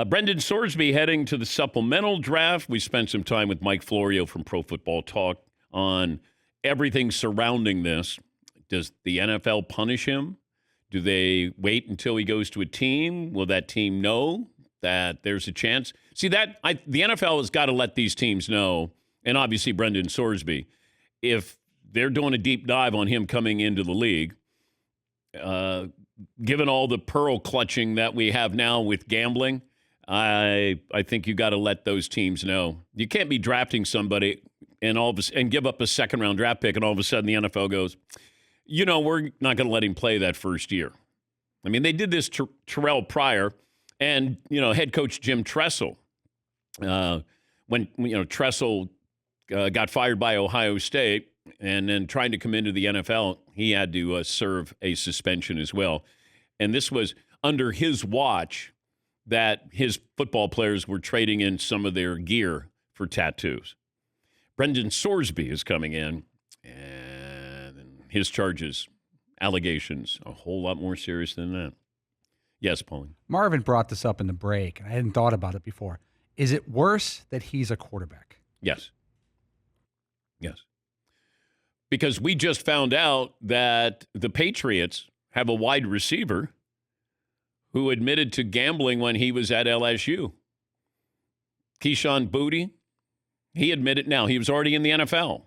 Brendan Sorsby heading to the supplemental draft. We spent some time with Mike Florio from Pro Football Talk on everything surrounding this. Does the NFL punish him? Do they wait until he goes to a team? Will that team know that there's a chance? See, the NFL has got to let these teams know, and obviously Brendan Sorsby, if they're doing a deep dive on him coming into the league, given all the pearl clutching that we have now with gambling, I think you got to let those teams know. You can't be drafting somebody and give up a second-round draft pick, and all of a sudden the NFL goes, we're not going to let him play that first year. I mean, they did this to Terrell Pryor and, head coach Jim Tressel. When Tressel got fired by Ohio State and then trying to come into the NFL, he had to serve a suspension as well. And this was under his watch that his football players were trading in some of their gear for tattoos. Brendan Sorsby is coming in, and his charges, allegations, a whole lot more serious than that. Yes, Pauline. Marvin brought this up in the break, and I hadn't thought about it before. Is it worse that he's a quarterback? Yes. Yes. Because we just found out that the Patriots have a wide receiver who admitted to gambling when he was at LSU. Keyshawn Boutte, he admitted now. He was already in the NFL.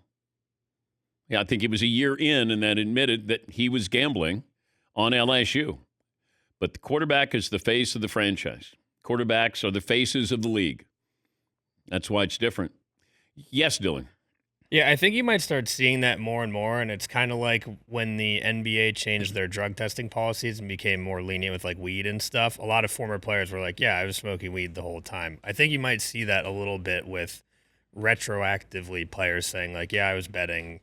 Yeah, I think he was a year in and then admitted that he was gambling on LSU. But the quarterback is the face of the franchise. Quarterbacks are the faces of the league. That's why it's different. Yes, Dylan. Yeah, I think you might start seeing that more and more, and it's kind of like when the NBA changed their drug testing policies and became more lenient with like weed and stuff. A lot of former players were like, yeah, I was smoking weed the whole time. I think you might see that a little bit with retroactively players saying like, yeah, I was betting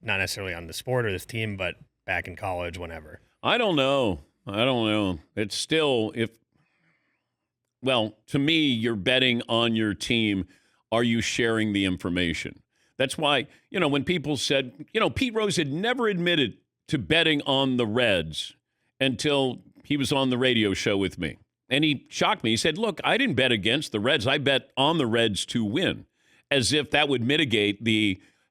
not necessarily on the sport or this team, but back in college, whenever. I don't know. It's still, to me, you're betting on your team. Are you sharing the information? That's why, when people said, Pete Rose had never admitted to betting on the Reds until he was on the radio show with me. And he shocked me. He said, look, I didn't bet against the Reds. I bet on the Reds to win, as if that would mitigate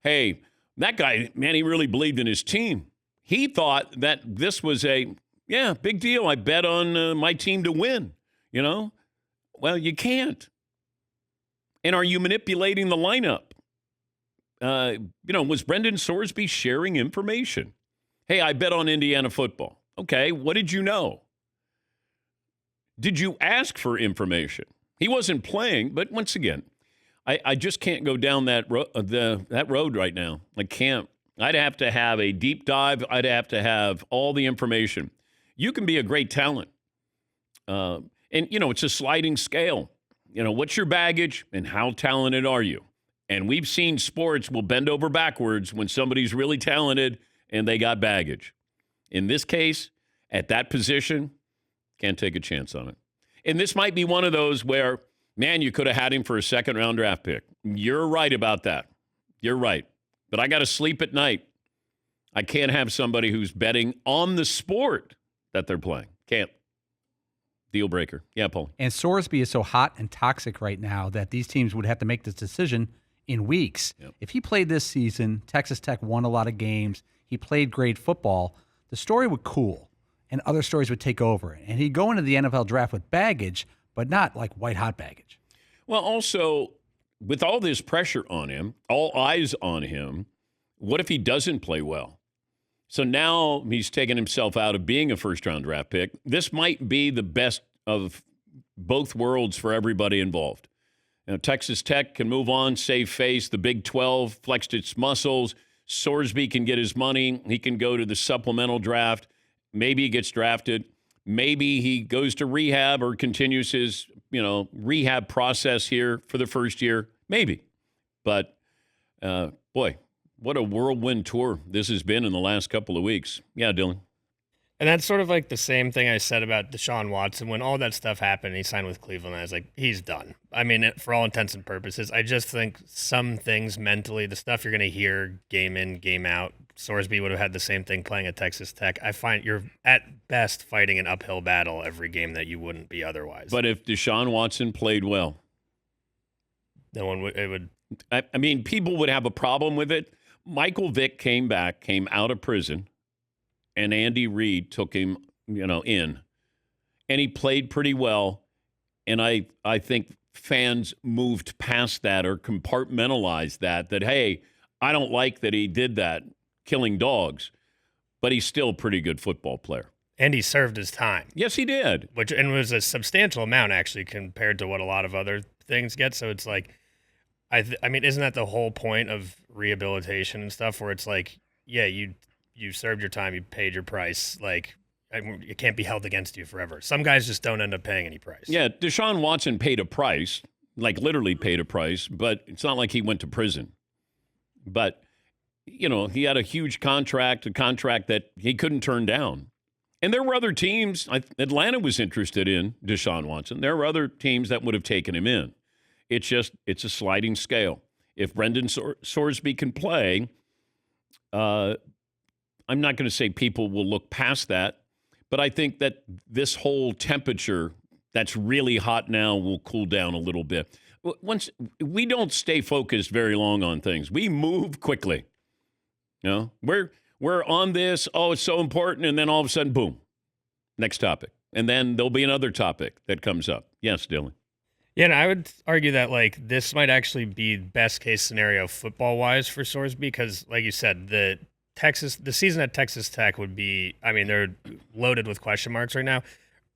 hey, that guy, man, he really believed in his team. He thought that this was big deal. I bet on my team to win, Well, you can't. And are you manipulating the lineup? Was Brendan Sorsby sharing information? Hey, I bet on Indiana football. Okay, what did you know? Did you ask for information? He wasn't playing, but once again, I just can't go down that road right now. I can't. I'd have to have a deep dive. I'd have to have all the information. You can be a great talent. And it's a sliding scale. What's your baggage and how talented are you? And we've seen sports will bend over backwards when somebody's really talented and they got baggage. In this case, at that position, can't take a chance on it. And this might be one of those where, man, you could have had him for a second-round draft pick. You're right about that. You're right. But I got to sleep at night. I can't have somebody who's betting on the sport that they're playing. Can't. Deal breaker. Yeah, Paul. And Sorsby is so hot and toxic right now that these teams would have to make this decision in weeks. Yep. If he played this season, Texas Tech won a lot of games, he played great football, the story would cool and other stories would take over. And he'd go into the NFL draft with baggage, but not like white-hot baggage. Well, also, with all this pressure on him, all eyes on him, what if he doesn't play well? So now he's taken himself out of being a first-round draft pick. This might be the best of both worlds for everybody involved. Texas Tech can move on, save face. The Big 12 flexed its muscles. Sorsby can get his money. He can go to the supplemental draft. Maybe he gets drafted. Maybe he goes to rehab or continues his, rehab process here for the first year. Maybe. But, boy, what a whirlwind tour this has been in the last couple of weeks. Yeah, Dylan. And that's sort of like the same thing I said about Deshaun Watson. When all that stuff happened, he signed with Cleveland, I was like, he's done. I mean, for all intents and purposes, I just think some things mentally, the stuff you're going to hear game in, game out, Sorsby would have had the same thing playing at Texas Tech. I find you're at best fighting an uphill battle every game that you wouldn't be otherwise. But if Deshaun Watson played well, no one would. It would. I mean, people would have a problem with it. Michael Vick came out of prison, and Andy Reid took him, in, and he played pretty well. And I think fans moved past that or compartmentalized that, hey, I don't like that he did that, killing dogs, but he's still a pretty good football player. And he served his time. Yes, he did. And was a substantial amount, actually, compared to what a lot of other things get. So it's like, I mean, isn't that the whole point of rehabilitation and stuff, where it's like, yeah, you served your time, you paid your price, like, it can't be held against you forever. Some guys just don't end up paying any price. Yeah, Deshaun Watson paid a price, like literally paid a price, but it's not like he went to prison. But, he had a huge contract, a contract that he couldn't turn down. And there were other teams. Atlanta was interested in Deshaun Watson. There were other teams that would have taken him in. It's a sliding scale. If Brendan Sorsby can play, I'm not going to say people will look past that, but I think that this whole temperature that's really hot now will cool down a little bit. Once we don't stay focused very long on things, we move quickly. We're on this. Oh, it's so important, and then all of a sudden, boom, next topic, and then there'll be another topic that comes up. Yes, Dylan. Yeah, and I would argue that this might actually be best case scenario football wise for Sorsby, because like you said, the season at Texas Tech would be, I mean, they're loaded with question marks right now.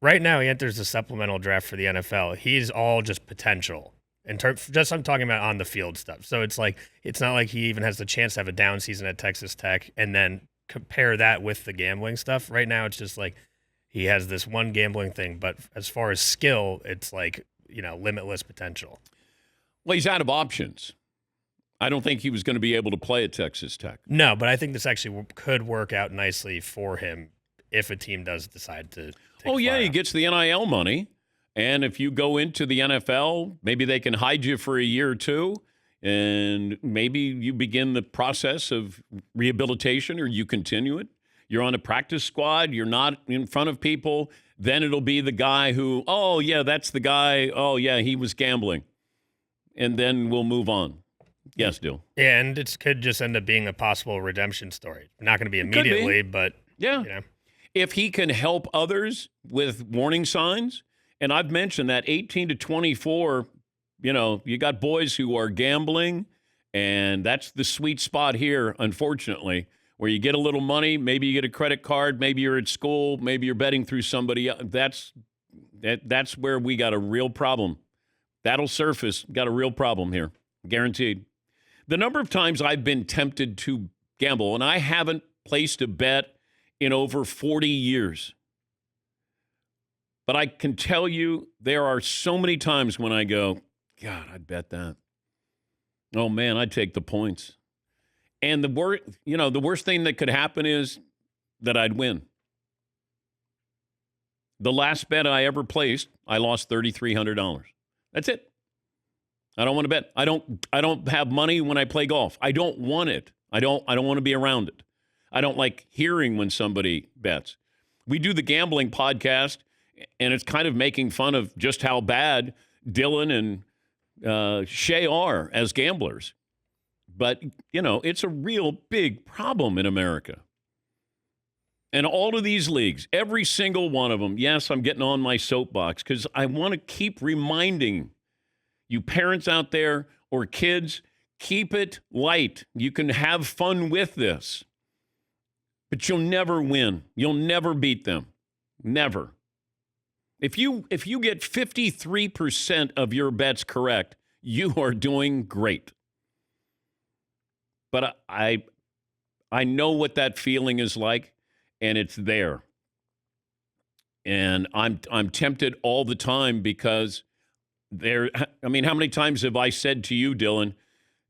Right now, he enters the supplemental draft for the NFL. He's all just potential. I'm talking about on the field stuff. So it's not like he even has the chance to have a down season at Texas Tech and then compare that with the gambling stuff. Right now, it's just like he has this one gambling thing, but as far as skill, it's limitless potential. Well, he's out of options. I don't think he was going to be able to play at Texas Tech. No, but I think this actually could work out nicely for him if a team does decide to take he gets the NIL money. And if you go into the NFL, maybe they can hide you for a year or two, and maybe you begin the process of rehabilitation, or you continue it. You're on a practice squad. You're not in front of people. Then it'll be the guy who, oh, yeah, that's the guy. Oh, yeah, he was gambling. And then we'll move on. Yes, Dill. Yeah, and it could just end up being a possible redemption story. Not going to be immediately, but, yeah. If he can help others with warning signs, and I've mentioned that 18 to 24, you got boys who are gambling, and that's the sweet spot here, unfortunately, where you get a little money, maybe you get a credit card, maybe you're at school, maybe you're betting through somebody else. That's where we got a real problem. That'll surface. Got a real problem here, guaranteed. The number of times I've been tempted to gamble, and I haven't placed a bet in over 40 years. But I can tell you there are so many times when I go, God, I'd bet that. Oh, man, I'd take the points. And the worst thing that could happen is that I'd win. The last bet I ever placed, I lost $3,300. That's it. I don't want to bet. I don't have money when I play golf. I don't want it. I don't want to be around it. I don't like hearing when somebody bets. We do the gambling podcast, and it's kind of making fun of just how bad Dylan and Shay are as gamblers. But, it's a real big problem in America. And all of these leagues, every single one of them, yes, I'm getting on my soapbox because I want to keep reminding you parents out there or kids, keep it light. You can have fun with this. But you'll never win. You'll never beat them. Never. If you get 53% of your bets correct, you are doing great. But I know what that feeling is like, and it's there. And I'm tempted all the time because how many times have I said to you, Dylan,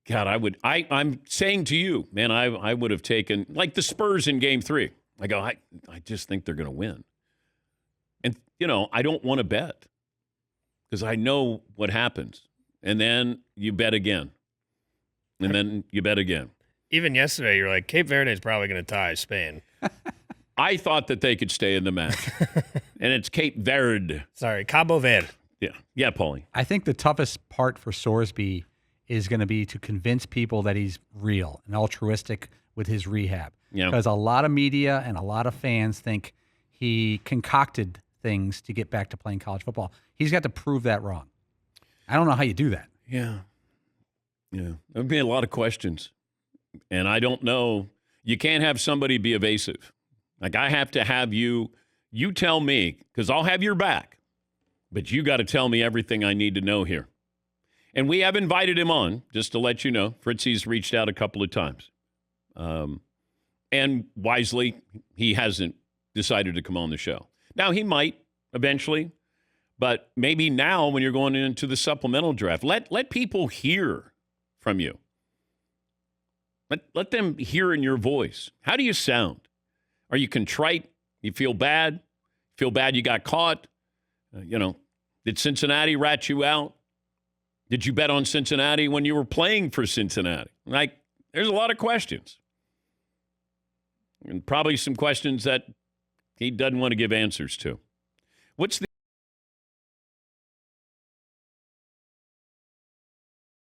God, I'm saying to you, man, I would have taken, like the Spurs in Game 3. I go, I just think they're going to win. And, I don't want to bet because I know what happens. And then you bet again. And then you bet again. Even yesterday, you're like, Cape Verde is probably going to tie Spain. I thought that they could stay in the match. And it's Cape Verde. Sorry, Cabo Verde. Yeah. Yeah, Paulie. I think the toughest part for Sorsby is going to be to convince people that he's real and altruistic with his rehab. Yeah. Because a lot of media and a lot of fans think he concocted things to get back to playing college football. He's got to prove that wrong. I don't know how you do that. Yeah. Yeah. There'll be a lot of questions. And I don't know. You can't have somebody be evasive. Like, I have to have you tell me, because I'll have your back. But you got to tell me everything I need to know here. And we have invited him on, just to let you know. Fritzy's reached out a couple of times. And wisely, he hasn't decided to come on the show. Now, he might eventually, but maybe now when you're going into the supplemental draft, let people hear from you. Let them hear in your voice. How do you sound? Are you contrite? You feel bad? Feel bad you got caught? Did Cincinnati rat you out? Did you bet on Cincinnati when you were playing for Cincinnati? There's a lot of questions. And probably some questions that he doesn't want to give answers to. What's the